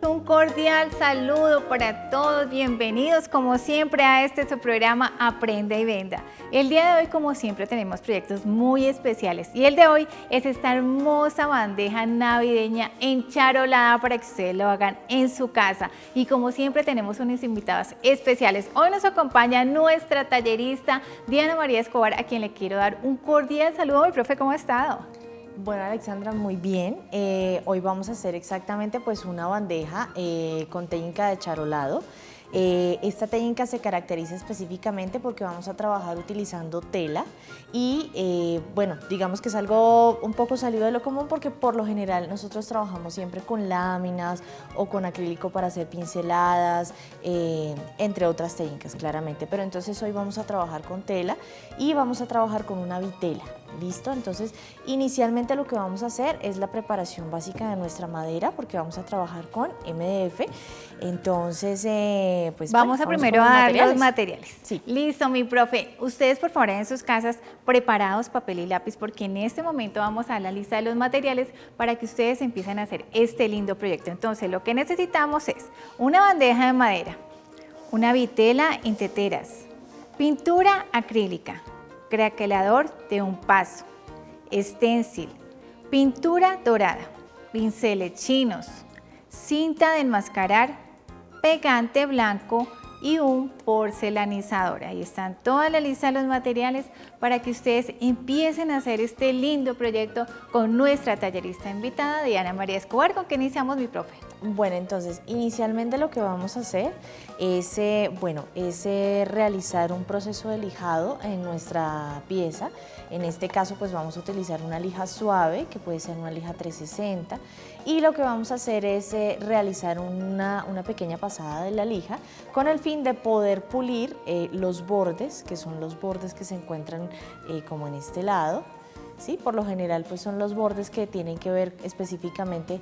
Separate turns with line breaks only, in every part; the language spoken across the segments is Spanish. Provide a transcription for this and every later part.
un cordial saludo para todos, bienvenidos como siempre a su programa Aprenda y Venda. El día de hoy, como siempre, tenemos proyectos muy especiales y el de hoy es esta hermosa bandeja navideña encharolada para que ustedes lo hagan en su casa. Y como siempre tenemos unos invitados especiales. Hoy nos acompaña nuestra tallerista Diana María Escobar, a quien le quiero dar un cordial saludo. Mi profe, ¿cómo ha estado?
Bueno, Alexandra, muy bien. Hoy vamos a hacer exactamente pues una bandeja con técnica de charolado. Esta técnica se caracteriza específicamente porque vamos a trabajar utilizando tela y bueno, digamos que es algo un poco salido de lo común porque por lo general nosotros trabajamos siempre con láminas o con acrílico para hacer pinceladas, entre otras técnicas claramente, pero entonces hoy vamos a trabajar con tela y vamos a trabajar con una vitela. ¿Listo? Entonces, inicialmente lo que vamos a hacer es la preparación básica de nuestra madera porque vamos a trabajar con MDF. Entonces, pues
vamos primero a dar los materiales.
Sí.
Listo, mi profe. Ustedes, por favor, en sus casas, preparados papel y lápiz porque en este momento vamos a dar la lista de los materiales para que ustedes empiecen a hacer este lindo proyecto. Entonces, lo que necesitamos es una bandeja de madera, una vitela en teteras, pintura acrílica, craquelador de un paso, stencil, pintura dorada, pinceles chinos, cinta de enmascarar, pegante blanco y un porcelanizador. Ahí están toda la lista de los materiales para que ustedes empiecen a hacer este lindo proyecto con nuestra tallerista invitada Diana María Escobar. ¿Con qué iniciamos, mi profe?
Bueno, entonces, inicialmente lo que vamos a hacer es, realizar un proceso de lijado en nuestra pieza. En este caso, pues vamos a utilizar una lija suave, que puede ser una lija 360, y lo que vamos a hacer es realizar una pequeña pasada de la lija con el fin de poder pulir los bordes, que son los bordes que se encuentran como en este lado. ¿Sí? Por lo general pues son los bordes que tienen que ver específicamente,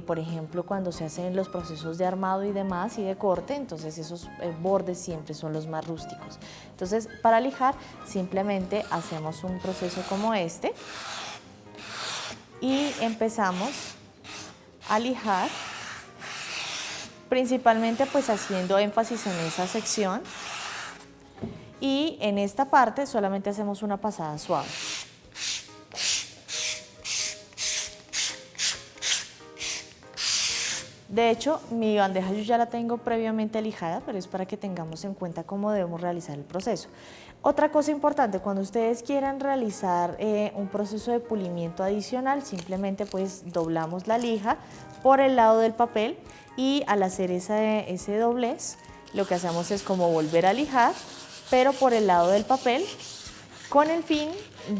por ejemplo, cuando se hacen los procesos de armado y demás y de corte, entonces esos bordes siempre son los más rústicos. Entonces, para lijar simplemente hacemos un proceso como este y empezamos a lijar, principalmente pues haciendo énfasis en esa sección, y en esta parte solamente hacemos una pasada suave. De hecho, mi bandeja yo ya la tengo previamente lijada, pero es para que tengamos en cuenta cómo debemos realizar el proceso. Otra cosa importante, cuando ustedes quieran realizar un proceso de pulimiento adicional, simplemente pues doblamos la lija por el lado del papel y al hacer ese doblez, lo que hacemos es como volver a lijar, pero por el lado del papel, con el fin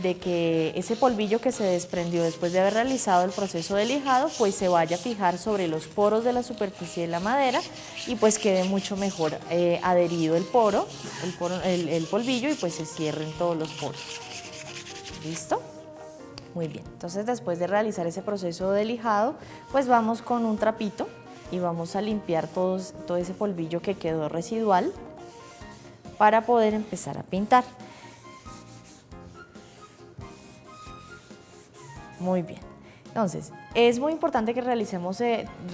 de que ese polvillo que se desprendió después de haber realizado el proceso de lijado pues se vaya a fijar sobre los poros de la superficie de la madera y pues quede mucho mejor adherido el polvillo y pues se cierren todos los poros. ¿Listo? Muy bien, entonces después de realizar ese proceso de lijado pues vamos con un trapito y vamos a limpiar todo ese polvillo que quedó residual para poder empezar a pintar. Muy bien, entonces es muy importante que realicemos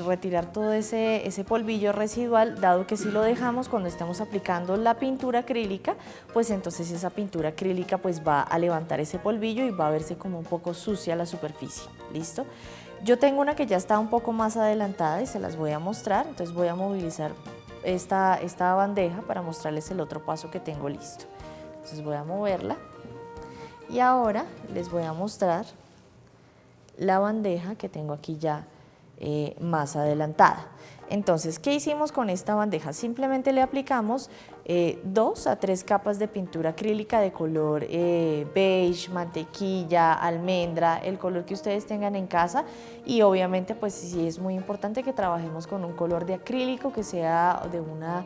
retirar todo ese polvillo residual, dado que si lo dejamos cuando estemos aplicando la pintura acrílica, pues entonces esa pintura acrílica pues va a levantar ese polvillo y va a verse como un poco sucia la superficie. ¿Listo? Yo tengo una que ya está un poco más adelantada y se las voy a mostrar, entonces voy a movilizar esta bandeja para mostrarles el otro paso que tengo listo. Entonces voy a moverla y ahora les voy a mostrar la bandeja que tengo aquí ya más adelantada. Entonces, ¿qué hicimos con esta bandeja? Simplemente le aplicamos 2 a 3 capas de pintura acrílica de color beige, mantequilla, almendra, el color que ustedes tengan en casa, y obviamente pues sí es muy importante que trabajemos con un color de acrílico que sea de una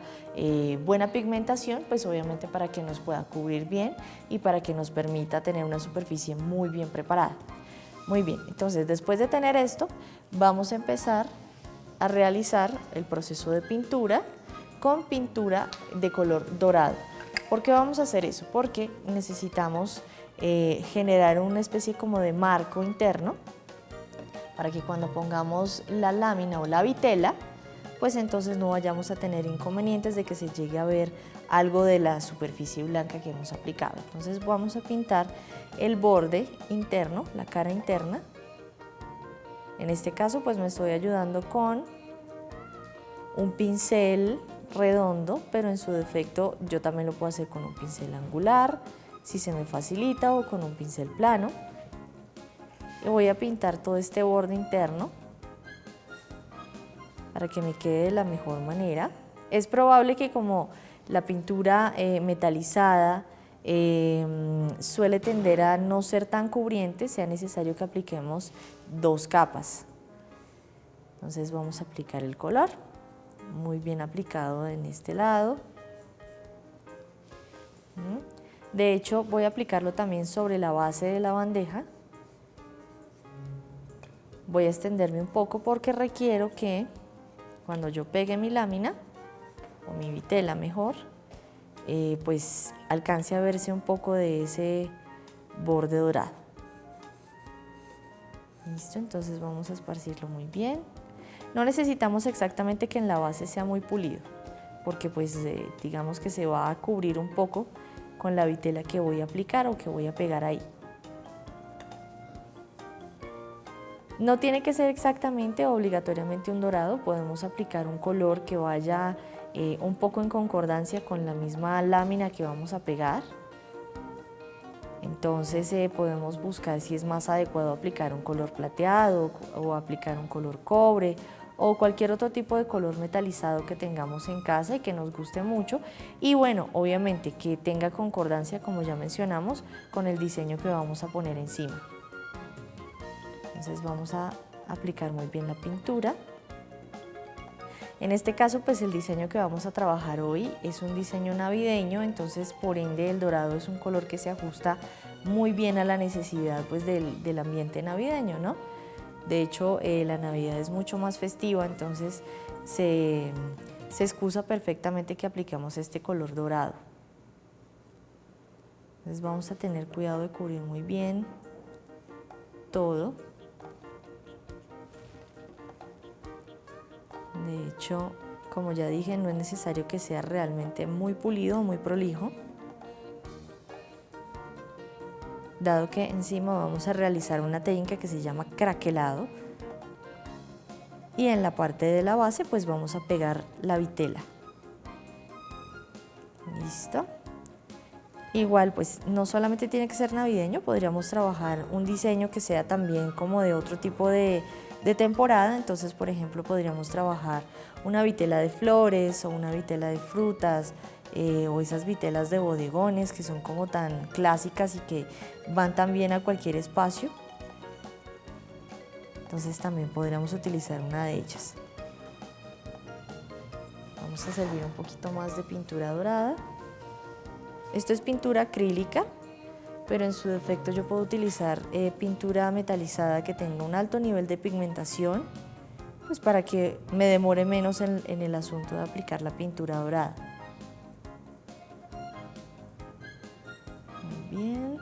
buena pigmentación, pues obviamente para que nos pueda cubrir bien y para que nos permita tener una superficie muy bien preparada. Muy bien, entonces después de tener esto, vamos a empezar a realizar el proceso de pintura con pintura de color dorado. ¿Por qué vamos a hacer eso? Porque necesitamos generar una especie como de marco interno para que cuando pongamos la lámina o la vitela, pues entonces no vayamos a tener inconvenientes de que se llegue a ver algo de la superficie blanca que hemos aplicado. Entonces vamos a pintar el borde interno, la cara interna. En este caso pues me estoy ayudando con un pincel redondo, pero en su defecto yo también lo puedo hacer con un pincel angular, si se me facilita, o con un pincel plano. Y voy a pintar todo este borde interno para que me quede de la mejor manera. Es probable que como la pintura metalizada suele tender a no ser tan cubriente, sea necesario que apliquemos 2 capas. Entonces vamos a aplicar el color, muy bien aplicado en este lado. De hecho, voy a aplicarlo también sobre la base de la bandeja. Voy a extenderme un poco porque requiero que cuando yo pegue mi lámina, o mi vitela mejor, pues alcance a verse un poco de ese borde dorado. Listo, entonces vamos a esparcirlo muy bien. No necesitamos exactamente que en la base sea muy pulido, porque pues digamos que se va a cubrir un poco con la vitela que voy a aplicar o que voy a pegar ahí. No tiene que ser exactamente o obligatoriamente un dorado, podemos aplicar un color que vaya un poco en concordancia con la misma lámina que vamos a pegar. Entonces podemos buscar si es más adecuado aplicar un color plateado o aplicar un color cobre o cualquier otro tipo de color metalizado que tengamos en casa y que nos guste mucho. Y bueno, obviamente que tenga concordancia, como ya mencionamos, con el diseño que vamos a poner encima. Entonces vamos a aplicar muy bien la pintura. En este caso, pues el diseño que vamos a trabajar hoy es un diseño navideño, entonces por ende el dorado es un color que se ajusta muy bien a la necesidad pues del ambiente navideño, ¿no? De hecho, la Navidad es mucho más festiva, entonces se excusa perfectamente que apliquemos este color dorado. Entonces vamos a tener cuidado de cubrir muy bien todo. De hecho, como ya dije, no es necesario que sea realmente muy pulido o muy prolijo, dado que encima vamos a realizar una técnica que se llama craquelado y en la parte de la base pues vamos a pegar la vitela. Listo. Igual pues no solamente tiene que ser navideño, podríamos trabajar un diseño que sea también como de otro tipo de temporada. Entonces, por ejemplo, podríamos trabajar una vitela de flores o una vitela de frutas o esas vitelas de bodegones que son como tan clásicas y que van también a cualquier espacio. Entonces también podríamos utilizar una de ellas. Vamos a servir un poquito más de pintura dorada. Esto es pintura acrílica, pero en su defecto yo puedo utilizar pintura metalizada que tenga un alto nivel de pigmentación, pues para que me demore menos en el asunto de aplicar la pintura dorada. Muy bien.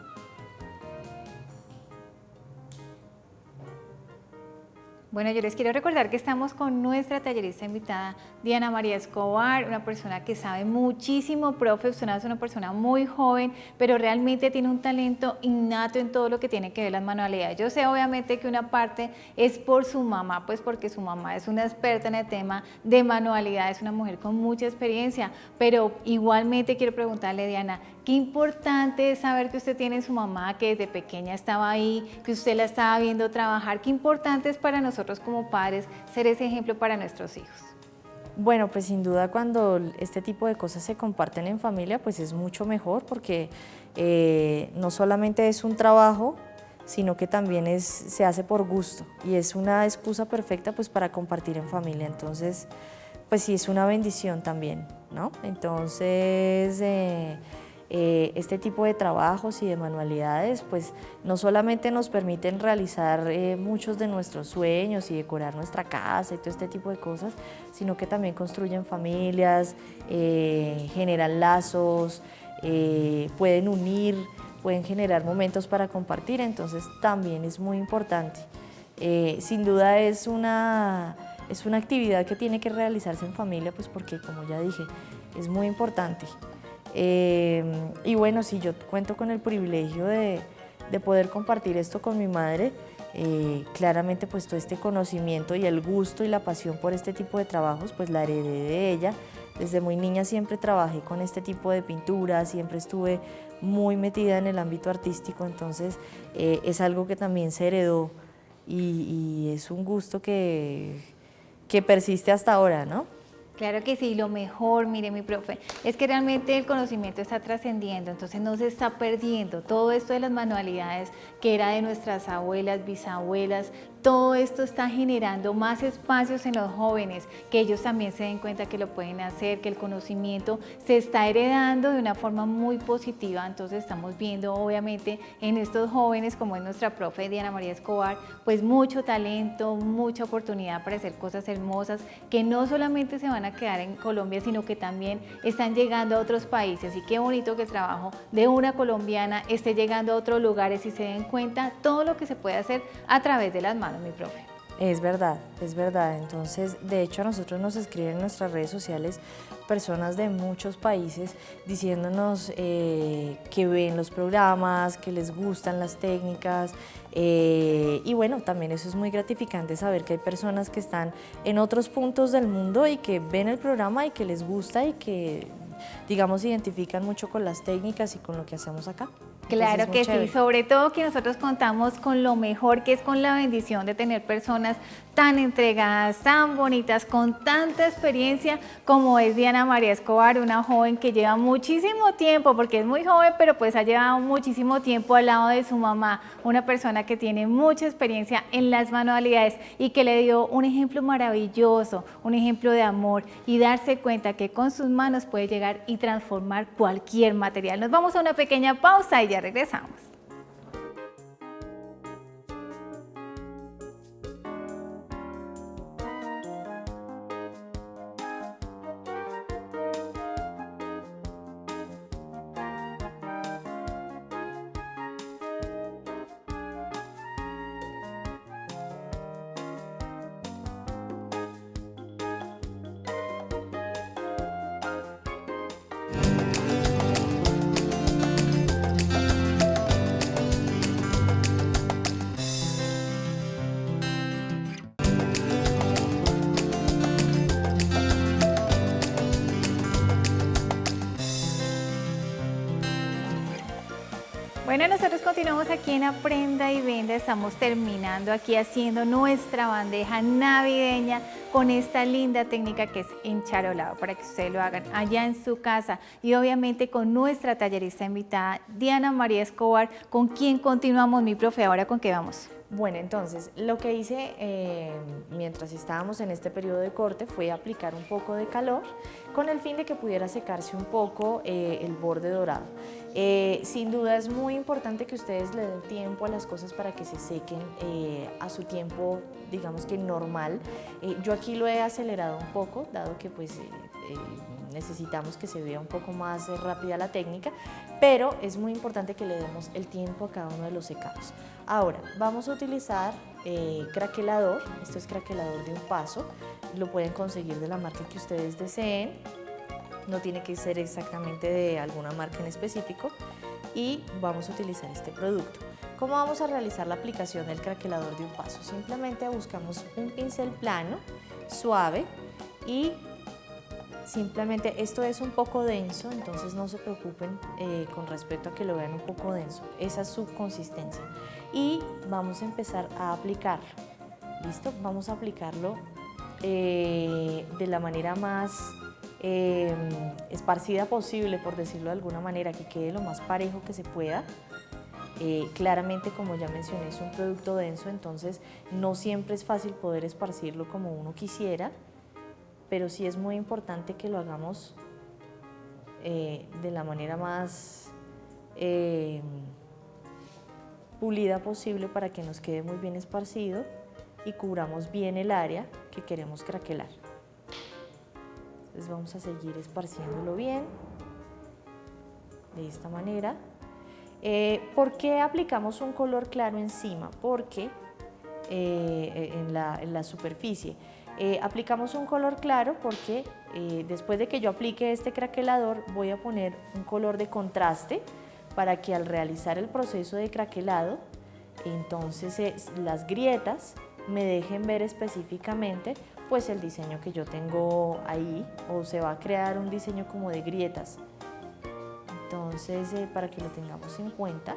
Bueno, yo les quiero recordar que estamos con nuestra tallerista invitada, Diana María Escobar, una persona que sabe muchísimo, profe, usted es una persona muy joven, pero realmente tiene un talento innato en todo lo que tiene que ver las manualidades. Yo sé obviamente que una parte es por su mamá, pues porque su mamá es una experta en el tema de manualidades, una mujer con mucha experiencia, pero igualmente quiero preguntarle, Diana, qué importante es saber que usted tiene su mamá, que desde pequeña estaba ahí, que usted la estaba viendo trabajar, qué importante es para nosotros como padres ser ese ejemplo para nuestros hijos.
Bueno, pues sin duda cuando este tipo de cosas se comparten en familia, pues es mucho mejor porque no solamente es un trabajo, sino que también se hace por gusto y es una excusa perfecta pues para compartir en familia. Entonces, pues sí, es una bendición también, ¿no? Entonces, este tipo de trabajos y de manualidades pues no solamente nos permiten realizar muchos de nuestros sueños y decorar nuestra casa y todo este tipo de cosas, sino que también construyen familias, generan lazos, pueden unir, pueden generar momentos para compartir, entonces también es muy importante. Sin duda es una es una actividad que tiene que realizarse en familia, pues porque, como ya dije, es muy importante. Y bueno, sí, yo cuento con el privilegio de poder compartir esto con mi madre. Claramente pues todo este conocimiento y el gusto y la pasión por este tipo de trabajos pues la heredé de ella. Desde muy niña siempre trabajé con este tipo de pintura, siempre estuve muy metida en el ámbito artístico, entonces es algo que también se heredó y es un gusto que persiste hasta ahora, ¿no?
Claro que sí, lo mejor, mire mi profe, es que realmente el conocimiento está trascendiendo, entonces no se está perdiendo. Todo esto de las manualidades que era de nuestras abuelas, bisabuelas, todo esto está generando más espacios en los jóvenes, que ellos también se den cuenta que lo pueden hacer, que el conocimiento se está heredando de una forma muy positiva. Entonces estamos viendo obviamente en estos jóvenes, como es nuestra profe Diana María Escobar, pues mucho talento, mucha oportunidad para hacer cosas hermosas que no solamente se van a quedar en Colombia, sino que también están llegando a otros países. Y qué bonito que el trabajo de una colombiana esté llegando a otros lugares y se den cuenta todo lo que se puede hacer a través de las manos, mi profe.
Es verdad, es verdad. Entonces, de hecho, a nosotros nos escriben en nuestras redes sociales personas de muchos países diciéndonos que ven los programas, que les gustan las técnicas y bueno, también eso es muy gratificante saber que hay personas que están en otros puntos del mundo y que ven el programa y que les gusta y que, digamos, se identifican mucho con las técnicas y con lo que hacemos acá.
Claro que sí, sobre todo que nosotros contamos con lo mejor, que es con la bendición de tener personas tan entregadas, tan bonitas, con tanta experiencia como es Diana María Escobar, una joven que lleva muchísimo tiempo, porque es muy joven, pero pues ha llevado muchísimo tiempo al lado de su mamá, una persona que tiene mucha experiencia en las manualidades y que le dio un ejemplo maravilloso, un ejemplo de amor y darse cuenta que con sus manos puede llegar y transformar cualquier material. Nos vamos a una pequeña pausa y ya regresamos. Bueno, nosotros continuamos aquí en Aprenda y Venda, estamos terminando aquí haciendo nuestra bandeja navideña con esta linda técnica que es encharolado, para que ustedes lo hagan allá en su casa y obviamente con nuestra tallerista invitada Diana María Escobar, con quien continuamos, mi profe. ¿Ahora con qué vamos?
Bueno, entonces lo que hice mientras estábamos en este periodo de corte fue aplicar un poco de calor con el fin de que pudiera secarse un poco el borde dorado. Sin duda es muy importante que ustedes le den tiempo a las cosas para que se sequen a su tiempo, digamos que normal. Yo aquí lo he acelerado un poco, dado que pues necesitamos que se vea un poco más rápida la técnica, pero es muy importante que le demos el tiempo a cada uno de los secados. Ahora, vamos a utilizar craquelador, esto es craquelador de un paso, lo pueden conseguir de la marca que ustedes deseen, no tiene que ser exactamente de alguna marca en específico y vamos a utilizar este producto. ¿Cómo vamos a realizar la aplicación del craquelador de un paso? Simplemente buscamos un pincel plano, suave y simplemente esto es un poco denso, entonces no se preocupen con respecto a que lo vean un poco denso, esa es su consistencia. Y vamos a empezar a aplicarlo, ¿listo? Vamos a aplicarlo de la manera más esparcida posible, por decirlo de alguna manera, que quede lo más parejo que se pueda. Claramente, como ya mencioné, es un producto denso, entonces no siempre es fácil poder esparcirlo como uno quisiera, pero sí es muy importante que lo hagamos de la manera más pulida posible para que nos quede muy bien esparcido y cubramos bien el área que queremos craquelar. Entonces vamos a seguir esparciéndolo bien, de esta manera. ¿Por qué aplicamos un color claro encima? Porque en la superficie, Aplicamos un color claro porque después de que yo aplique este craquelador voy a poner un color de contraste para que al realizar el proceso de craquelado, entonces las grietas me dejen ver específicamente pues el diseño que yo tengo ahí, o se va a crear un diseño como de grietas. Entonces, para que lo tengamos en cuenta,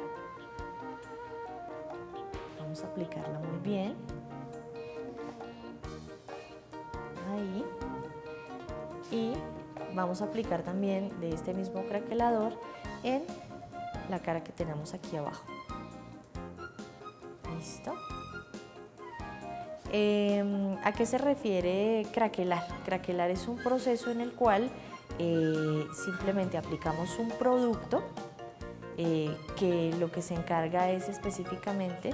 vamos a aplicarla muy bien. Ahí. Y vamos a aplicar también de este mismo craquelador en la cara que tenemos aquí abajo. ¿Listo? ¿A qué se refiere craquelar? Craquelar es un proceso en el cual simplemente aplicamos un producto que lo que se encarga es específicamente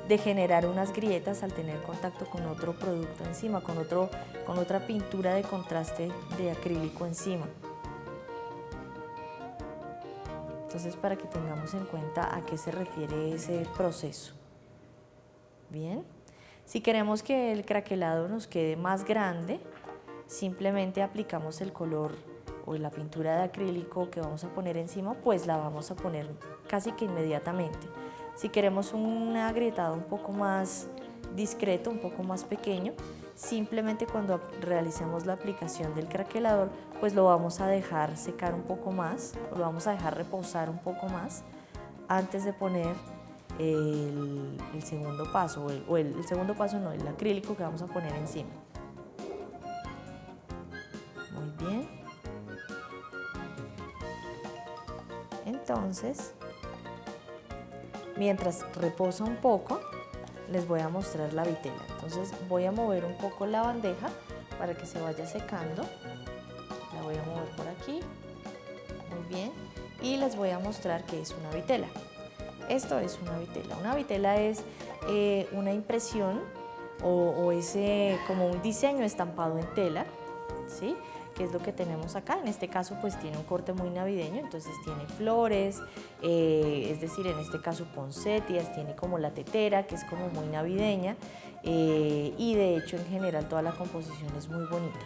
de generar unas grietas al tener contacto con otro producto encima, con otra pintura de contraste de acrílico encima. Entonces, para que tengamos en cuenta a qué se refiere ese proceso. Bien, si queremos que el craquelado nos quede más grande, simplemente aplicamos el color o la pintura de acrílico que vamos a poner encima, pues la vamos a poner casi que inmediatamente. Si queremos un agrietado un poco más discreto, un poco más pequeño, simplemente cuando realicemos la aplicación del craquelador, pues lo vamos a dejar secar un poco más, o lo vamos a dejar reposar un poco más antes de poner el segundo paso, el segundo paso no, el acrílico que vamos a poner encima. Muy bien. Entonces, mientras reposa un poco, les voy a mostrar la vitela. Entonces voy a mover un poco la bandeja para que se vaya secando. La voy a mover por aquí. Muy bien. Y les voy a mostrar qué es una vitela. Esto es una vitela. Una vitela es una impresión o es como un diseño estampado en tela, ¿sí? Que es lo que tenemos acá. En este caso pues tiene un corte muy navideño, entonces tiene flores, es decir, en este caso poncetias, tiene como la tetera, que es como muy navideña, y de hecho en general toda la composición es muy bonita.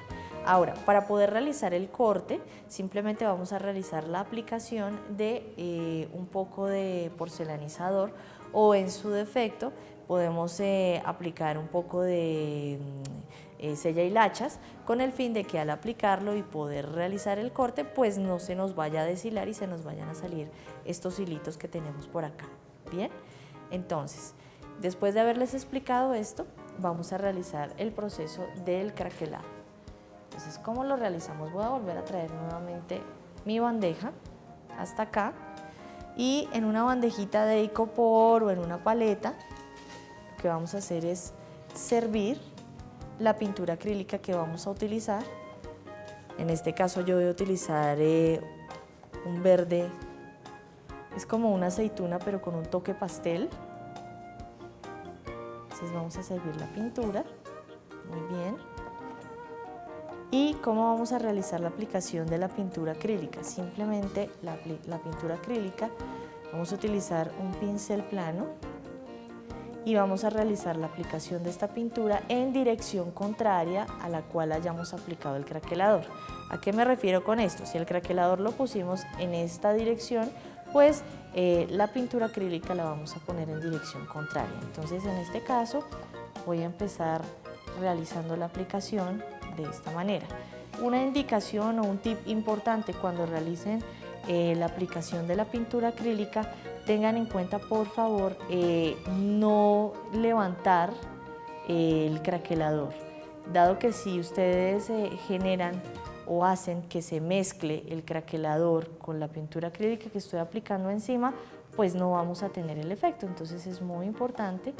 Ahora, para poder realizar el corte, simplemente vamos a realizar la aplicación de un poco de porcelanizador, o en su defecto podemos aplicar un poco de sella hilachas, con el fin de que al aplicarlo y poder realizar el corte, pues no se nos vaya a deshilar y se nos vayan a salir estos hilitos que tenemos por acá. Bien, entonces, después de haberles explicado esto, vamos a realizar el proceso del craquelado. Entonces, ¿cómo lo realizamos? Voy a volver a traer nuevamente mi bandeja hasta acá, y en una bandejita de icopor o en una paleta, lo que vamos a hacer es servir la pintura acrílica que vamos a utilizar. En este caso yo voy a utilizar un verde, es como una aceituna pero con un toque pastel. Entonces vamos a servir la pintura, muy bien. ¿Y cómo vamos a realizar la aplicación de la pintura acrílica? Simplemente la pintura acrílica, vamos a utilizar un pincel plano y vamos a realizar la aplicación de esta pintura en dirección contraria a la cual hayamos aplicado el craquelador. ¿A qué me refiero con esto? Si el craquelador lo pusimos en esta dirección, pues la pintura acrílica la vamos a poner en dirección contraria. Entonces, en este caso, voy a empezar realizando la aplicación de esta manera. Una indicación o un tip importante cuando realicen la aplicación de la pintura acrílica, tengan en cuenta por favor no levantar el craquelador, dado que si ustedes generan o hacen que se mezcle el craquelador con la pintura acrílica que estoy aplicando encima, pues no vamos a tener el efecto. Entonces es muy importante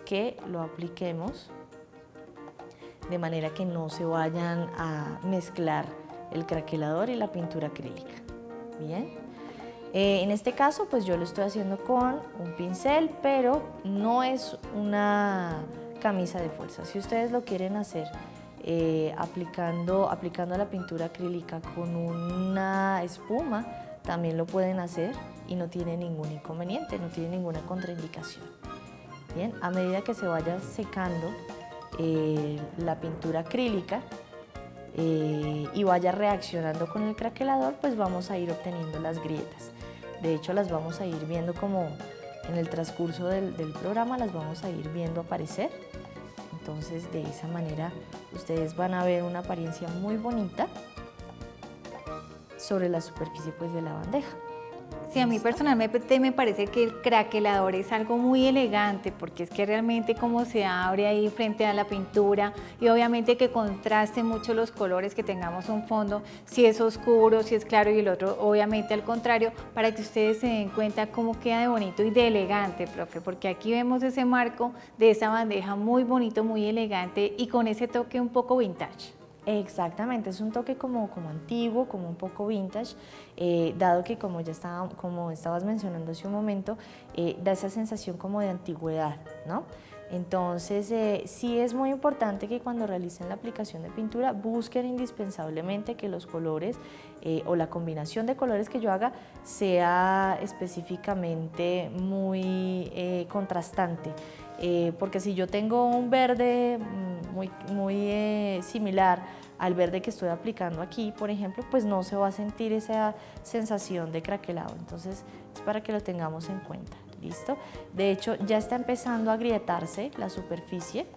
que lo apliquemos de manera que no se vayan a mezclar el craquelador y la pintura acrílica. Bien, en este caso pues yo lo estoy haciendo con un pincel, pero no es una camisa de fuerza. Si ustedes lo quieren hacer aplicando la pintura acrílica con una espuma, también lo pueden hacer y no tiene ningún inconveniente, no tiene ninguna contraindicación. Bien, a medida que se vaya secando la pintura acrílica y vaya reaccionando con el craquelador, pues vamos a ir obteniendo las grietas. De hecho, las vamos a ir viendo como en el transcurso del programa, las vamos a ir viendo aparecer. Entonces, de esa manera, ustedes van a ver una apariencia muy bonita sobre la superficie pues, de la bandeja.
Sí, a mí personalmente me parece que el craquelador es algo muy elegante porque es que realmente como se abre ahí frente a la pintura y obviamente que contraste mucho los colores, que tengamos un fondo, si es oscuro, si es claro y el otro obviamente al contrario, para que ustedes se den cuenta cómo queda de bonito y de elegante, profe, porque aquí vemos ese marco de esa bandeja muy bonito, muy elegante y con ese toque un poco vintage.
Exactamente, es un toque como antiguo, como un poco vintage, dado que como estabas mencionando hace un momento, da esa sensación como de antigüedad, ¿no? Entonces, sí es muy importante que cuando realicen la aplicación de pintura busquen indispensablemente que los colores o la combinación de colores que yo haga sea específicamente muy contrastante. Porque si yo tengo un verde muy similar al verde que estoy aplicando aquí, por ejemplo, pues no se va a sentir esa sensación de craquelado. Entonces, es para que lo tengamos en cuenta. ¿Listo? De hecho, ya está empezando a agrietarse la superficie.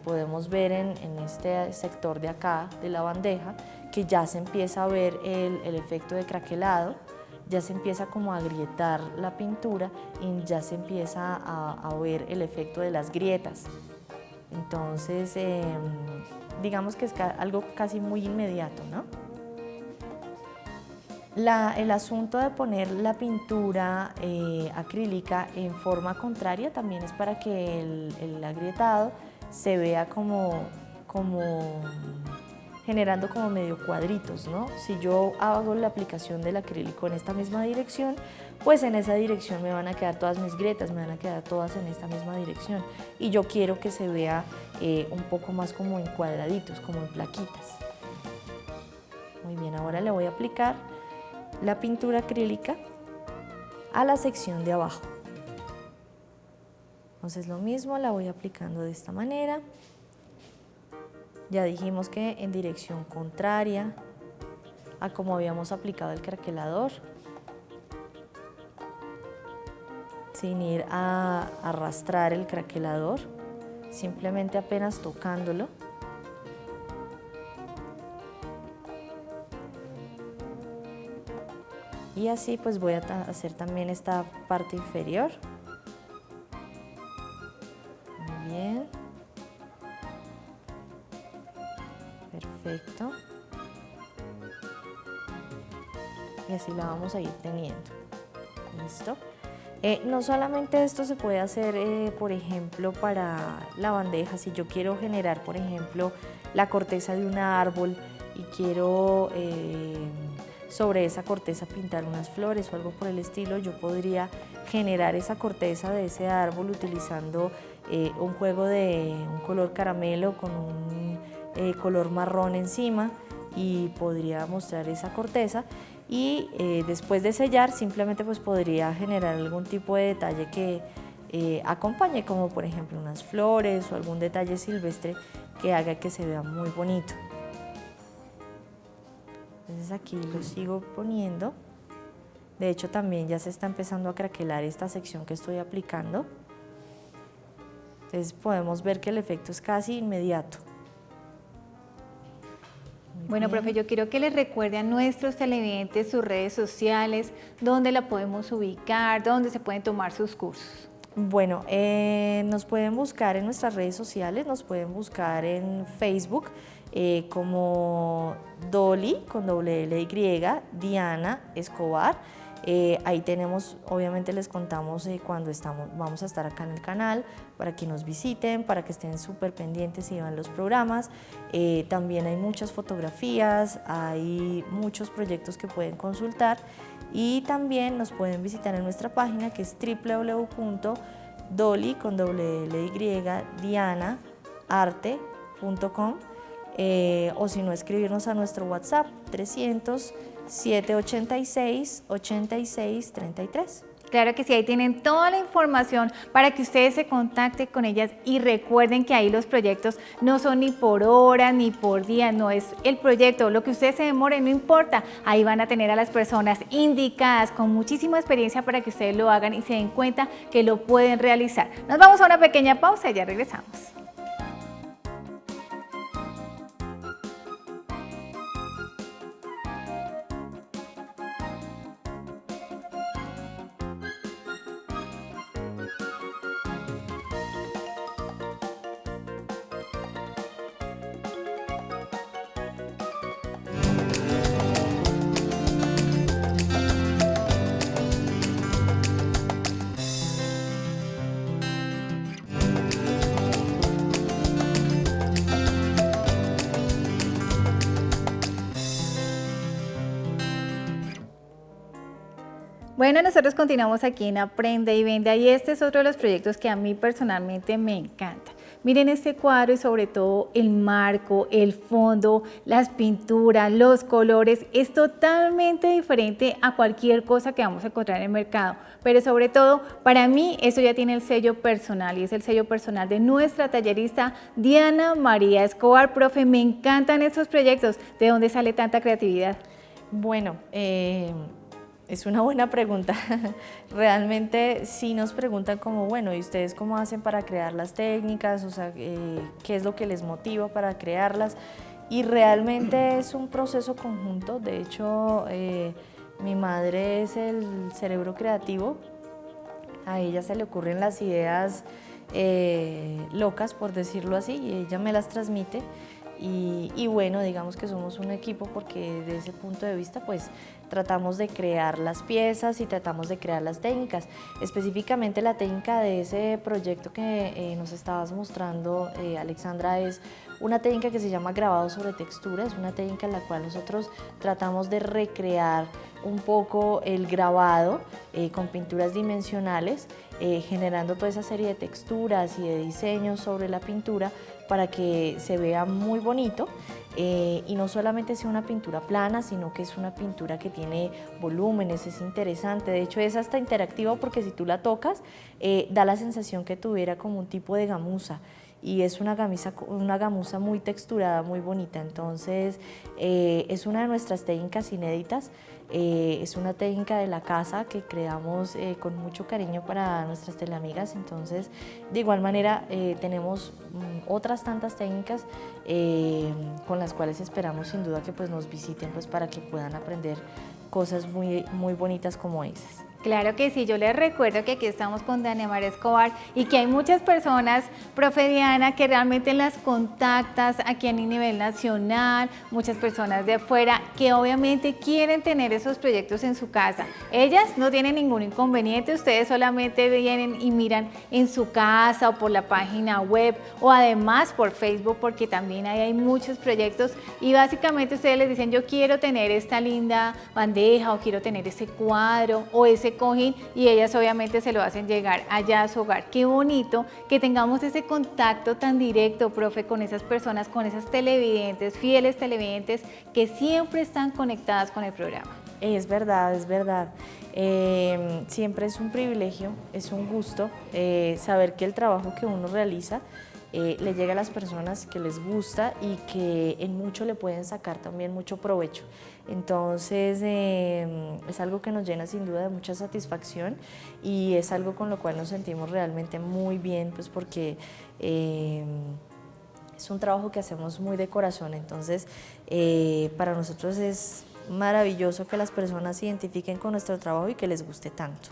Podemos ver en este sector de acá de la bandeja que ya se empieza a ver el efecto de craquelado. Ya se empieza como a agrietar la pintura y ya se empieza a ver el efecto de las grietas. Entonces, digamos que es algo casi muy inmediato, ¿no? El asunto de poner la pintura acrílica en forma contraria también es para que el agrietado se vea como generando como medio cuadritos, ¿no? Si yo hago la aplicación del acrílico en esta misma dirección, pues en esa dirección me van a quedar todas mis grietas, me van a quedar todas en esta misma dirección. Y yo quiero que se vea un poco más como en cuadraditos, como en plaquitas. Muy bien, ahora le voy a aplicar la pintura acrílica a la sección de abajo. Entonces lo mismo, la voy aplicando de esta manera. Ya dijimos que en dirección contraria a como habíamos aplicado el craquelador, sin ir a arrastrar el craquelador, simplemente apenas tocándolo. Y así pues voy a hacer también esta parte inferior. Muy bien. Perfecto. Y así la vamos a ir teniendo. ¿Listo? No solamente esto se puede hacer, por ejemplo, para la bandeja. Si yo quiero generar, por ejemplo, la corteza de un árbol y quiero sobre esa corteza pintar unas flores o algo por el estilo, yo podría generar esa corteza de ese árbol utilizando un juego de un color caramelo con un color marrón encima y podría mostrar esa corteza y después de sellar simplemente pues podría generar algún tipo de detalle que acompañe, como por ejemplo unas flores o algún detalle silvestre que haga que se vea muy bonito. Entonces aquí lo sigo poniendo. De hecho también ya se está empezando a craquelar esta sección que estoy aplicando. Entonces podemos ver que el efecto es casi inmediato.
Bueno, profe, yo quiero que les recuerde a nuestros televidentes sus redes sociales, dónde la podemos ubicar, dónde se pueden tomar sus cursos.
Bueno, nos pueden buscar en nuestras redes sociales, nos pueden buscar en Facebook como Dolly, con doble L Y, Diana Escobar. Ahí tenemos, obviamente les contamos cuando vamos a estar acá en el canal, para que nos visiten, para que estén súper pendientes y vean los programas. También hay muchas fotografías, hay muchos proyectos que pueden consultar y también nos pueden visitar en nuestra página que es www.dolly.dianaarte.com o si no, escribirnos a nuestro WhatsApp 300 786 86 33.
Claro que sí, ahí tienen toda la información para que ustedes se contacten con ellas y recuerden que ahí los proyectos no son ni por hora ni por día, no es el proyecto, lo que ustedes se demoren, no importa, ahí van a tener a las personas indicadas con muchísima experiencia para que ustedes lo hagan y se den cuenta que lo pueden realizar. Nos vamos a una pequeña pausa y ya regresamos. Bueno, nosotros continuamos aquí en Aprende y Venda y este es otro de los proyectos que a mí personalmente me encanta. Miren este cuadro y sobre todo el marco, el fondo, las pinturas, los colores, es totalmente diferente a cualquier cosa que vamos a encontrar en el mercado. Pero sobre todo, para mí, eso ya tiene el sello personal y es el sello personal de nuestra tallerista Diana María Escobar. Profe, me encantan estos proyectos. ¿De dónde sale tanta creatividad?
Bueno, es una buena pregunta. Realmente sí nos preguntan como, bueno, ¿y ustedes cómo hacen para crear las técnicas? O sea, ¿qué es lo que les motiva para crearlas? Y realmente es un proceso conjunto. De hecho, mi madre es el cerebro creativo. A ella se le ocurren las ideas locas, por decirlo así, y ella me las transmite. Y bueno, digamos que somos un equipo porque desde ese punto de vista pues tratamos de crear las piezas y tratamos de crear las técnicas. Específicamente la técnica de ese proyecto que nos estabas mostrando, Alexandra, es una técnica que se llama grabado sobre textura. Es una técnica en la cual nosotros tratamos de recrear un poco el grabado con pinturas dimensionales, generando toda esa serie de texturas y de diseños sobre la pintura para que se vea muy bonito y no solamente sea una pintura plana, sino que es una pintura que tiene volúmenes, es interesante. De hecho es hasta interactivo porque si tú la tocas da la sensación que tuviera como un tipo de gamuza. Y es una gamuza muy texturada, muy bonita. Entonces es una de nuestras técnicas inéditas. Es una técnica de la casa que creamos con mucho cariño para nuestras teleamigas. Entonces, de igual manera, tenemos otras tantas técnicas con las cuales esperamos sin duda que pues, nos visiten pues, para que puedan aprender cosas muy, muy bonitas como esas.
Claro que sí, yo les recuerdo que aquí estamos con Diana María Escobar y que hay muchas personas, profe Diana, que realmente las contactas aquí a nivel nacional, muchas personas de afuera que obviamente quieren tener esos proyectos en su casa. Ellas no tienen ningún inconveniente, ustedes solamente vienen y miran en su casa o por la página web o además por Facebook porque también ahí hay muchos proyectos y básicamente ustedes les dicen yo quiero tener esta linda bandeja o quiero tener ese cuadro o ese cojín y ellas obviamente se lo hacen llegar allá a su hogar. Qué bonito que tengamos ese contacto tan directo, profe, con esas personas, con esas televidentes, fieles televidentes que siempre están conectadas con el programa.
Es verdad, es verdad. Siempre es un privilegio, es un gusto saber que el trabajo que uno realiza le llega a las personas que les gusta y que en mucho le pueden sacar también mucho provecho. Entonces es algo que nos llena sin duda de mucha satisfacción y es algo con lo cual nos sentimos realmente muy bien, pues porque es un trabajo que hacemos muy de corazón. Entonces para nosotros es maravilloso que las personas se identifiquen con nuestro trabajo y que les guste tanto.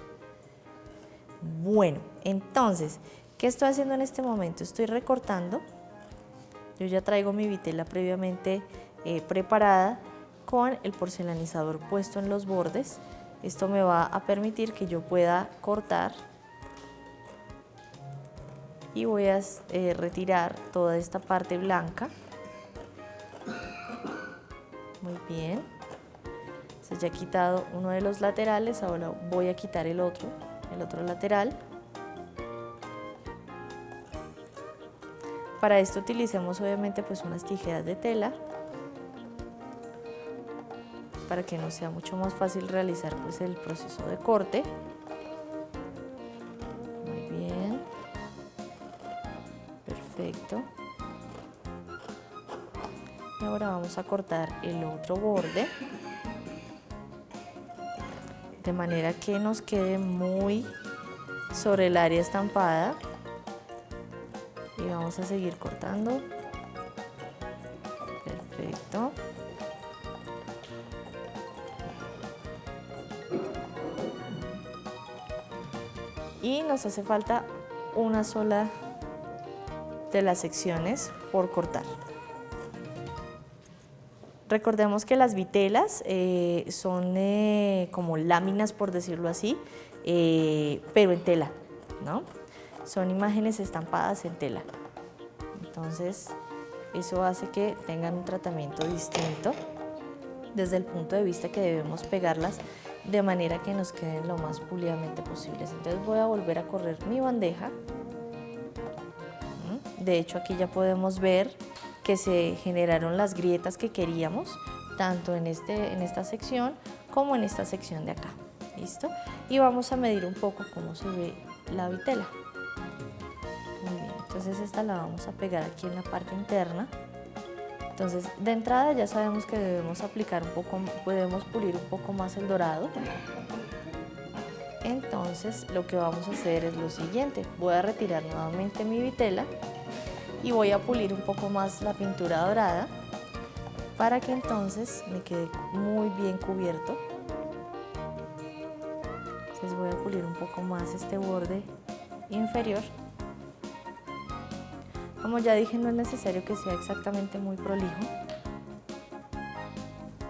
Bueno, entonces, ¿qué estoy haciendo en este momento? Estoy recortando. Yo ya traigo mi vitela previamente preparada con el porcelanizador puesto en los bordes. Esto me va a permitir que yo pueda cortar y voy a retirar toda esta parte blanca. Muy bien. Se ya he quitado uno de los laterales, ahora voy a quitar el otro lateral. Para esto utilicemos obviamente pues unas tijeras de tela para que nos sea mucho más fácil realizar pues el proceso de corte. Perfecto. Y ahora vamos a cortar el otro borde de manera que nos quede muy sobre el área estampada. Y vamos a seguir cortando. Perfecto. Y nos hace falta una sola de las secciones por cortar. Recordemos que las vitelas son como láminas, por decirlo así, pero en tela, ¿no? Son imágenes estampadas en tela. Entonces, eso hace que tengan un tratamiento distinto desde el punto de vista que debemos pegarlas de manera que nos queden lo más pulidamente posibles. Entonces voy a volver a correr mi bandeja. De hecho, aquí ya podemos ver que se generaron las grietas que queríamos, tanto en esta sección como en esta sección de acá. ¿Listo? Y vamos a medir un poco cómo se ve la vitela. Muy bien, entonces esta la vamos a pegar aquí en la parte interna. Entonces, de entrada ya sabemos que debemos aplicar un poco, podemos pulir un poco más el dorado. Entonces, lo que vamos a hacer es lo siguiente. Voy a retirar nuevamente mi vitela y voy a pulir un poco más la pintura dorada para que entonces me quede muy bien cubierto. Entonces voy a pulir un poco más este borde inferior. Como ya dije, no es necesario que sea exactamente muy prolijo,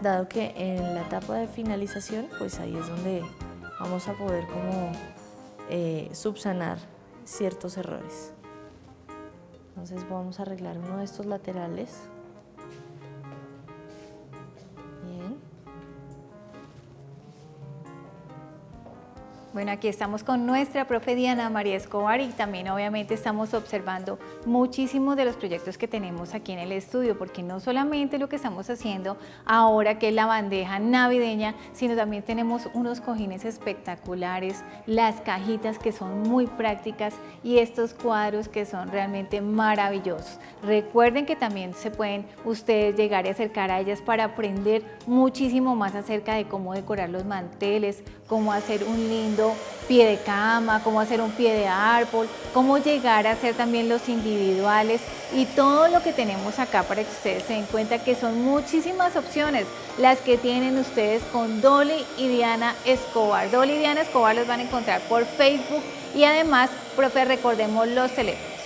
dado que en la etapa de finalización, pues ahí es donde vamos a poder como subsanar ciertos errores. Entonces vamos a arreglar uno de estos laterales. Bien.
Bueno, aquí estamos con nuestra profe Diana María Escobar y también obviamente estamos observando muchísimos de los proyectos que tenemos aquí en el estudio, porque no solamente lo que estamos haciendo ahora que es la bandeja navideña, sino también tenemos unos cojines espectaculares, las cajitas que son muy prácticas y estos cuadros que son realmente maravillosos. Recuerden que también se pueden ustedes llegar y acercar a ellas para aprender muchísimo más acerca de cómo decorar los manteles, cómo hacer un lindo pie de cama, cómo hacer un pie de árbol, cómo llegar a hacer también los individuales y todo lo que tenemos acá para que ustedes se den cuenta que son muchísimas opciones las que tienen ustedes con Dolly y Diana Escobar. Dolly y Diana Escobar los van a encontrar por Facebook y además, profe, recordemos los teléfonos.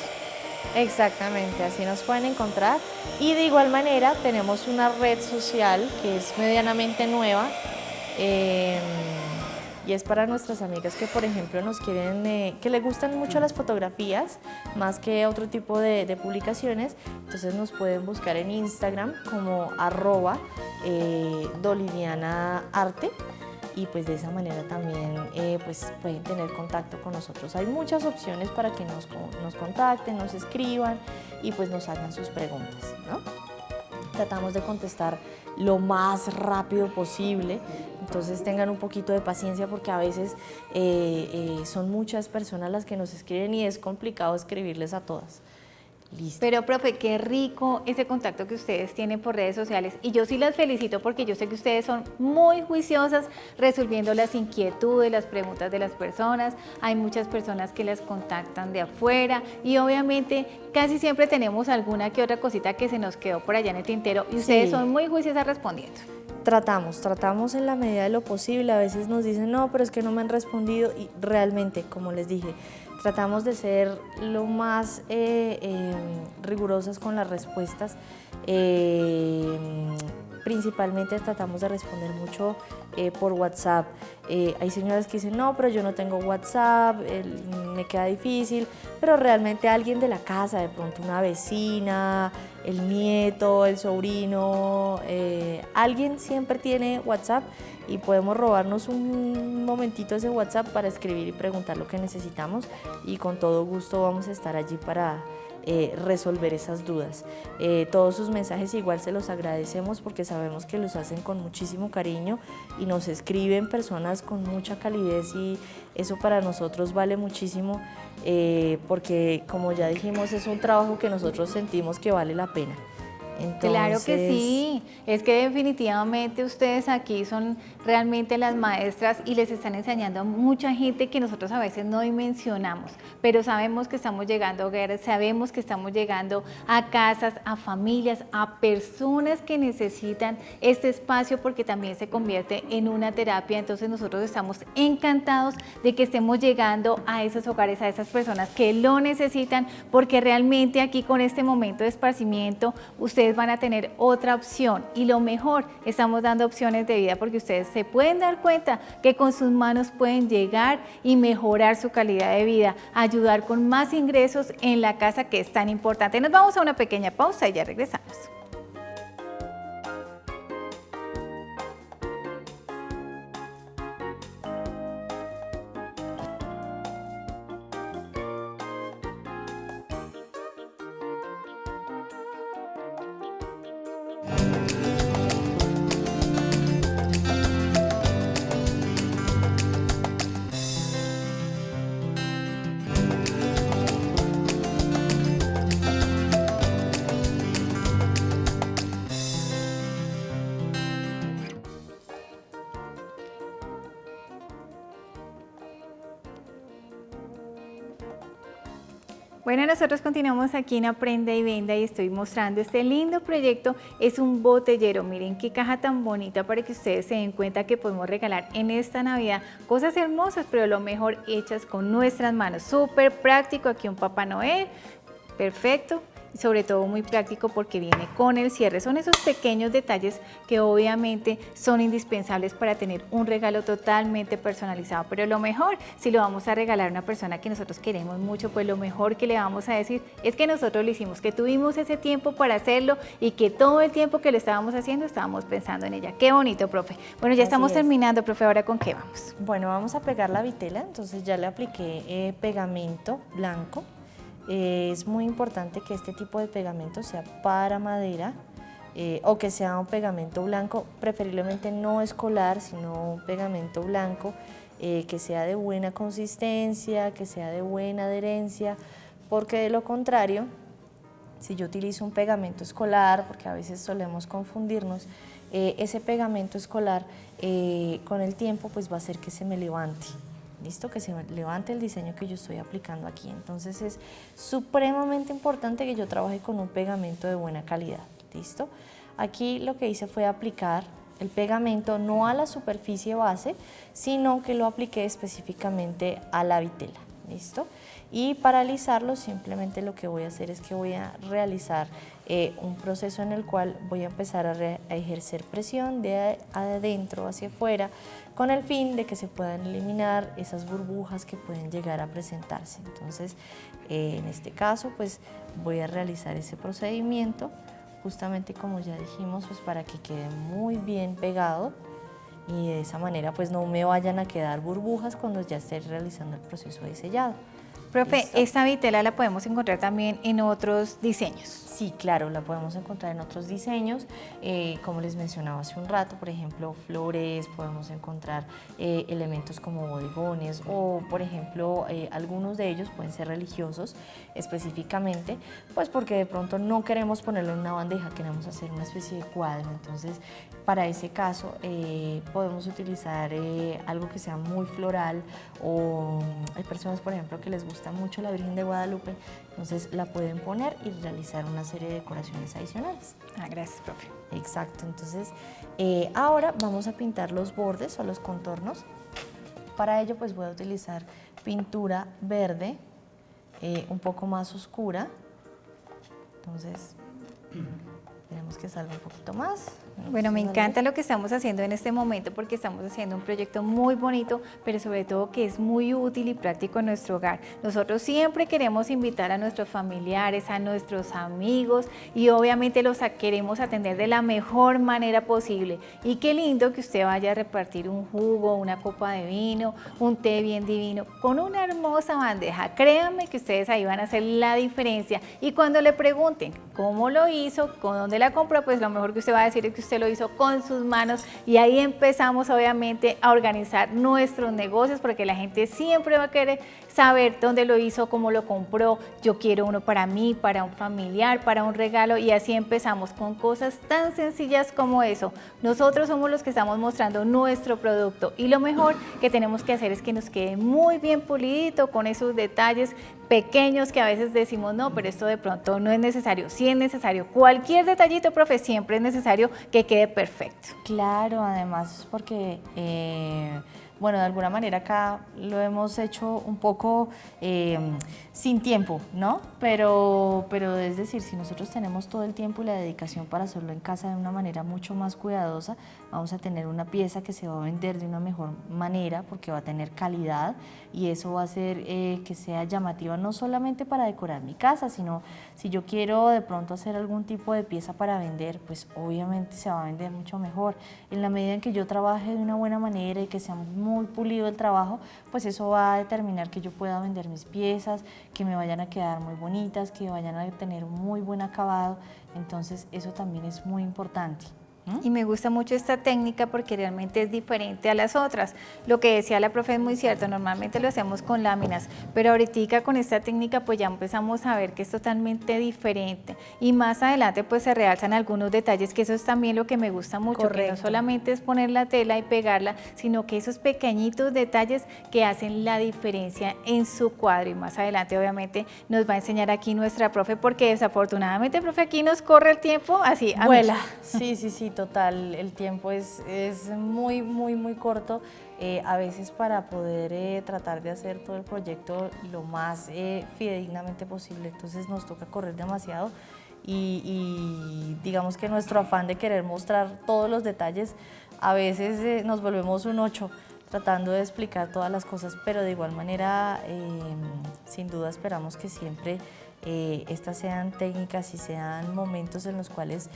Exactamente, así nos pueden encontrar. Y de igual manera tenemos una red social que es medianamente nueva. Y es para nuestras amigas que, por ejemplo, nos quieren, que les gustan mucho las fotografías, más que otro tipo de publicaciones. Entonces nos pueden buscar en Instagram como @dolidianaarte y pues de esa manera también pues pueden tener contacto con nosotros. Hay muchas opciones para que nos contacten, nos escriban y pues nos hagan sus preguntas, ¿no? Tratamos de contestar lo más rápido posible, entonces tengan un poquito de paciencia porque a veces son muchas personas las que nos escriben y es complicado escribirles a todas. Listo.
Pero, profe, qué rico ese contacto que ustedes tienen por redes sociales y yo sí las felicito porque yo sé que ustedes son muy juiciosas resolviendo las inquietudes, las preguntas de las personas. Hay muchas personas que las contactan de afuera y obviamente casi siempre tenemos alguna que otra cosita que se nos quedó por allá en el tintero y ustedes son muy juiciosas respondiendo.
Tratamos en la medida de lo posible. A veces nos dicen, no, pero es que no me han respondido y realmente, como les dije, tratamos de ser lo más rigurosas con las respuestas. Principalmente tratamos de responder mucho por WhatsApp. Hay señoras que dicen, no, pero yo no tengo WhatsApp, me queda difícil, pero realmente alguien de la casa, de pronto una vecina, el nieto, el sobrino, alguien siempre tiene WhatsApp y podemos robarnos un momentito ese WhatsApp para escribir y preguntar lo que necesitamos y con todo gusto vamos a estar allí para resolver esas dudas. Todos sus mensajes igual se los agradecemos porque sabemos que los hacen con muchísimo cariño y nos escriben personas con mucha calidez y eso para nosotros vale muchísimo porque como ya dijimos es un trabajo que nosotros sentimos que vale la pena. Entonces,
claro que sí, es que definitivamente ustedes aquí son realmente las maestras y les están enseñando a mucha gente que nosotros a veces no dimensionamos, pero sabemos que estamos llegando a hogares, sabemos que estamos llegando a casas, a familias, a personas que necesitan este espacio porque también se convierte en una terapia, entonces nosotros estamos encantados de que estemos llegando a esos hogares, a esas personas que lo necesitan, porque realmente aquí con este momento de esparcimiento ustedes van a tener otra opción y lo mejor, estamos dando opciones de vida porque ustedes se pueden dar cuenta que con sus manos pueden llegar y mejorar su calidad de vida, ayudar con más ingresos en la casa que es tan importante. Nos vamos a una pequeña pausa y ya regresamos. Bueno, nosotros continuamos aquí en Aprenda y Venda y estoy mostrando este lindo proyecto. Es un botellero, miren qué caja tan bonita para que ustedes se den cuenta que podemos regalar en esta Navidad cosas hermosas, pero lo mejor hechas con nuestras manos. Súper práctico, aquí un Papá Noel, perfecto. Y sobre todo muy práctico porque viene con el cierre. Son esos pequeños detalles que obviamente son indispensables para tener un regalo totalmente personalizado. Pero lo mejor, si lo vamos a regalar a una persona que nosotros queremos mucho, pues lo mejor que le vamos a decir es que nosotros lo hicimos, que tuvimos ese tiempo para hacerlo y que todo el tiempo que lo estábamos haciendo estábamos pensando en ella. Qué bonito, profe. Bueno, ya estamos terminando, profe, ¿ahora con qué vamos?
Bueno, vamos a pegar la vitela, entonces ya le apliqué pegamento blanco. Es muy importante que este tipo de pegamento sea para madera o que sea un pegamento blanco, preferiblemente no escolar, sino un pegamento blanco que sea de buena consistencia, que sea de buena adherencia, porque de lo contrario, si yo utilizo un pegamento escolar, porque a veces solemos confundirnos, ese pegamento escolar con el tiempo pues va a hacer que se me levante. ¿Listo? Que se levante el diseño que yo estoy aplicando aquí. Entonces es supremamente importante que yo trabaje con un pegamento de buena calidad. ¿Listo? Aquí lo que hice fue aplicar el pegamento no a la superficie base, sino que lo apliqué específicamente a la vitela. ¿Listo? Y para alisarlo simplemente lo que voy a hacer es que voy a realizar un proceso en el cual voy a empezar a ejercer presión de adentro hacia afuera con el fin de que se puedan eliminar esas burbujas que pueden llegar a presentarse. Entonces, en este caso, pues voy a realizar ese procedimiento justamente como ya dijimos, pues para que quede muy bien pegado y de esa manera pues no me vayan a quedar burbujas cuando ya esté realizando el proceso de sellado.
Profe,
¿Listo?
esta vitela la podemos encontrar también en otros diseños.
Sí, claro, la podemos encontrar en otros diseños, como les mencionaba hace un rato, por ejemplo, flores, podemos encontrar elementos como bodegones o, por ejemplo, algunos de ellos pueden ser religiosos específicamente, pues porque de pronto no queremos ponerlo en una bandeja, queremos hacer una especie de cuadro, entonces para ese caso podemos utilizar algo que sea muy floral o hay personas, por ejemplo, que les gusta mucho la Virgen de Guadalupe, entonces la pueden poner y realizar una serie de decoraciones adicionales.
Ah, gracias, profe.
Exacto, entonces ahora vamos a pintar los bordes o los contornos. Para ello pues voy a utilizar pintura verde, un poco más oscura. Entonces Tenemos que salga un poquito más.
Bueno, me encanta lo que estamos haciendo en este momento porque estamos haciendo un proyecto muy bonito, pero sobre todo que es muy útil y práctico en nuestro hogar. Nosotros siempre queremos invitar a nuestros familiares, a nuestros amigos y obviamente los queremos atender de la mejor manera posible. Y qué lindo que usted vaya a repartir un jugo, una copa de vino, un té bien divino, con una hermosa bandeja. Créanme que ustedes ahí van a hacer la diferencia. Y cuando le pregunten cómo lo hizo, con dónde la compró, pues lo mejor que usted va a decir es que usted lo hizo con sus manos y ahí empezamos obviamente a organizar nuestros negocios porque la gente siempre va a querer saber dónde lo hizo, cómo lo compró, yo quiero uno para mí, para un familiar, para un regalo y así empezamos con cosas tan sencillas como eso. Nosotros somos los que estamos mostrando nuestro producto y lo mejor que tenemos que hacer es que nos quede muy bien pulidito con esos detalles pequeños que a veces decimos no, pero esto de pronto no es necesario. Sí es necesario. Cualquier detallito, profe, siempre es necesario que quede perfecto.
Claro, además porque, bueno, de alguna manera acá lo hemos hecho un poco sin tiempo, ¿no? Pero es decir, si nosotros tenemos todo el tiempo y la dedicación para hacerlo en casa de una manera mucho más cuidadosa, vamos a tener una pieza que se va a vender de una mejor manera porque va a tener calidad y eso va a hacer que sea llamativa no solamente para decorar mi casa, sino si yo quiero de pronto hacer algún tipo de pieza para vender, pues obviamente se va a vender mucho mejor. En la medida en que yo trabaje de una buena manera y que sea muy pulido el trabajo, pues eso va a determinar que yo pueda vender mis piezas, que me vayan a quedar muy bonitas, que vayan a tener un muy buen acabado, entonces eso también es muy importante.
Y me gusta mucho esta técnica porque realmente es diferente a las otras. Lo que decía la profe es muy cierto, normalmente lo hacemos con láminas, pero ahorita con esta técnica pues ya empezamos a ver que es totalmente diferente y más adelante pues se realzan algunos detalles, que eso es también lo que me gusta mucho,
Correcto.
que no solamente es poner la tela y pegarla, sino que esos pequeñitos detalles que hacen la diferencia en su cuadro y más adelante obviamente nos va a enseñar aquí nuestra profe porque desafortunadamente, profe, aquí nos corre el tiempo así.
Vuela, sí, total, el tiempo es muy corto, a veces para poder tratar de hacer todo el proyecto lo más fidedignamente posible, entonces nos toca correr demasiado y digamos que nuestro afán de querer mostrar todos los detalles, a veces nos volvemos un 8 tratando de explicar todas las cosas, pero de igual manera, sin duda esperamos que siempre estas sean técnicas y sean momentos en los cuales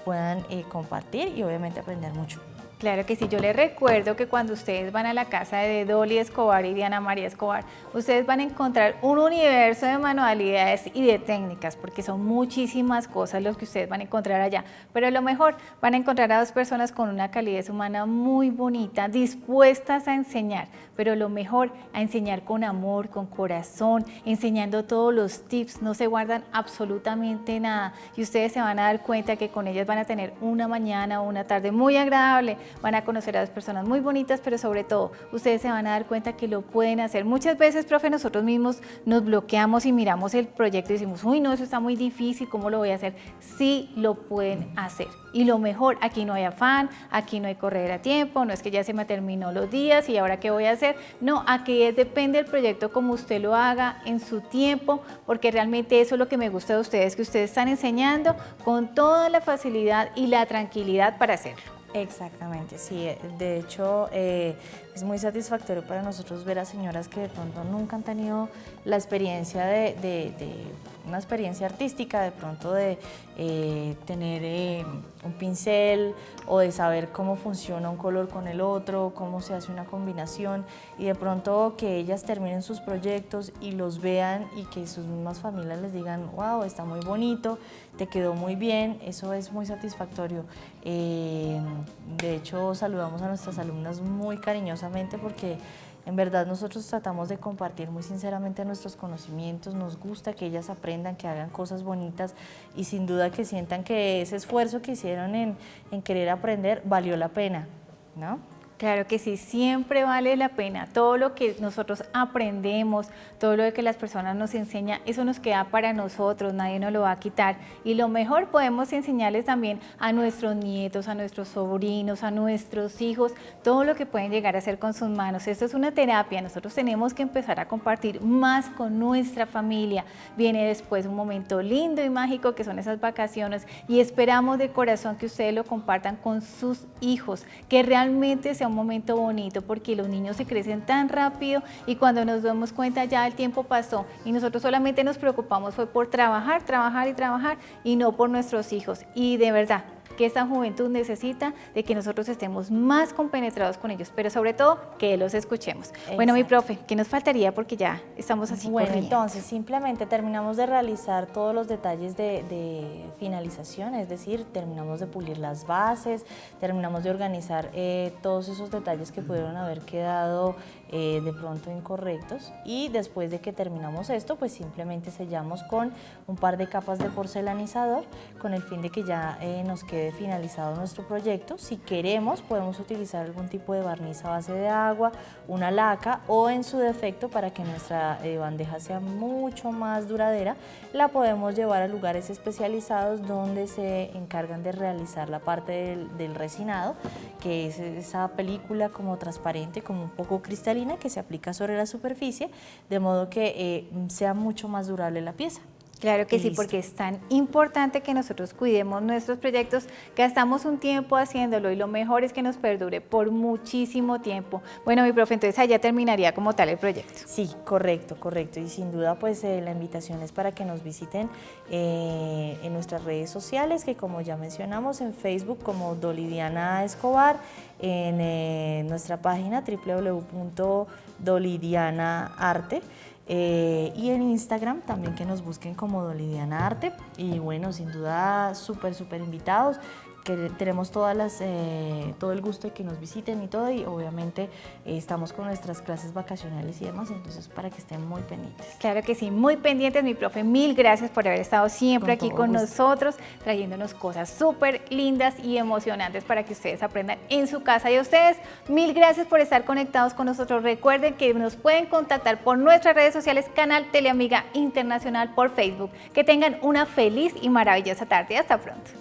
puedan compartir y obviamente aprender mucho.
Claro que sí, yo les recuerdo que cuando ustedes van a la casa de Dolly Escobar y Diana María Escobar, ustedes van a encontrar un universo de manualidades y de técnicas, porque son muchísimas cosas los que ustedes van a encontrar allá. Pero lo mejor, van a encontrar a dos personas con una calidez humana muy bonita, dispuestas a enseñar, pero lo mejor, a enseñar con amor, con corazón, enseñando todos los tips, no se guardan absolutamente nada. Y ustedes se van a dar cuenta que con ellas van a tener una mañana o una tarde muy agradable, van a conocer a dos personas muy bonitas, pero sobre todo ustedes se van a dar cuenta que lo pueden hacer. Muchas veces, profe, nosotros mismos nos bloqueamos y miramos el proyecto y decimos, uy, no, eso está muy difícil, ¿cómo lo voy a hacer? Sí lo pueden hacer. Y lo mejor, aquí no hay afán, aquí no hay correr a tiempo, no es que ya se me terminó los días y ahora qué voy a hacer. No, aquí depende del proyecto como usted lo haga en su tiempo, porque realmente eso es lo que me gusta de ustedes, que ustedes están enseñando con toda la facilidad y la tranquilidad para hacerlo.
Exactamente, sí, de hecho es muy satisfactorio para nosotros ver a señoras que de pronto nunca han tenido la experiencia de una experiencia artística, de pronto de tener un pincel o de saber cómo funciona un color con el otro, cómo se hace una combinación y de pronto que ellas terminen sus proyectos y los vean y que sus mismas familias les digan, wow, está muy bonito, te quedó muy bien, eso es muy satisfactorio. De hecho, saludamos a nuestras alumnas muy cariñosamente porque en verdad nosotros tratamos de compartir muy sinceramente nuestros conocimientos, nos gusta que ellas aprendan, que hagan cosas bonitas y sin duda que sientan que ese esfuerzo que hicieron en querer aprender valió la pena, ¿no?
Claro que sí, siempre vale la pena. Todo lo que nosotros aprendemos, todo lo que las personas nos enseñan, eso nos queda para nosotros, nadie nos lo va a quitar. Y lo mejor podemos enseñarles también a nuestros nietos, a nuestros sobrinos, a nuestros hijos, todo lo que pueden llegar a hacer con sus manos. Esto es una terapia, nosotros tenemos que empezar a compartir más con nuestra familia. Viene después un momento lindo y mágico que son esas vacaciones y esperamos de corazón que ustedes lo compartan con sus hijos, que realmente sea un momento bonito, porque los niños se crecen tan rápido y cuando nos damos cuenta ya el tiempo pasó y nosotros solamente nos preocupamos fue por trabajar, trabajar y trabajar y no por nuestros hijos. Y de verdad que esta juventud necesita de que nosotros estemos más compenetrados con ellos, pero sobre todo que los escuchemos.
Exacto.
Bueno, mi profe, ¿qué nos faltaría? Porque ya estamos así
Bueno,
corriendo.
entonces simplemente terminamos de realizar todos los detalles de finalización, es decir, terminamos de pulir las bases, terminamos de organizar todos esos detalles que pudieron haber quedado de pronto incorrectos, y después de que terminamos esto, pues simplemente sellamos con un par de capas de porcelanizador con el fin de que ya nos quede finalizado nuestro proyecto. Si queremos podemos utilizar algún tipo de barniz a base de agua, una laca, o en su defecto, para que nuestra bandeja sea mucho más duradera, la podemos llevar a lugares especializados donde se encargan de realizar la parte del resinado, que es esa película como transparente, como un poco cristalina, que se aplica sobre la superficie, de modo que sea mucho más durable la pieza.
Claro que sí,
Listo.
porque es tan importante que nosotros cuidemos nuestros proyectos, gastamos un tiempo haciéndolo y lo mejor es que nos perdure por muchísimo tiempo. Bueno, mi profe, entonces allá terminaría como tal el proyecto.
Sí, correcto, correcto. Y sin duda, pues la invitación es para que nos visiten en nuestras redes sociales, que como ya mencionamos, en Facebook como Dolidiana Escobar, en nuestra página www.dolidianaarte. Y en Instagram también, que nos busquen como Dolidiana Arte. Y bueno, sin duda súper invitados, que tenemos todo el gusto de que nos visiten y todo, y obviamente estamos con nuestras clases vacacionales y demás, entonces para que estén muy pendientes.
Claro que sí, muy pendientes, mi profe, mil gracias por haber estado siempre aquí con
gusto.
nosotros, trayéndonos cosas súper lindas y emocionantes para que ustedes aprendan en su casa. Y a ustedes, mil gracias por estar conectados con nosotros. Recuerden que nos pueden contactar por nuestras redes sociales, Canal Teleamiga Internacional por Facebook. Que tengan una feliz y maravillosa tarde. Hasta pronto.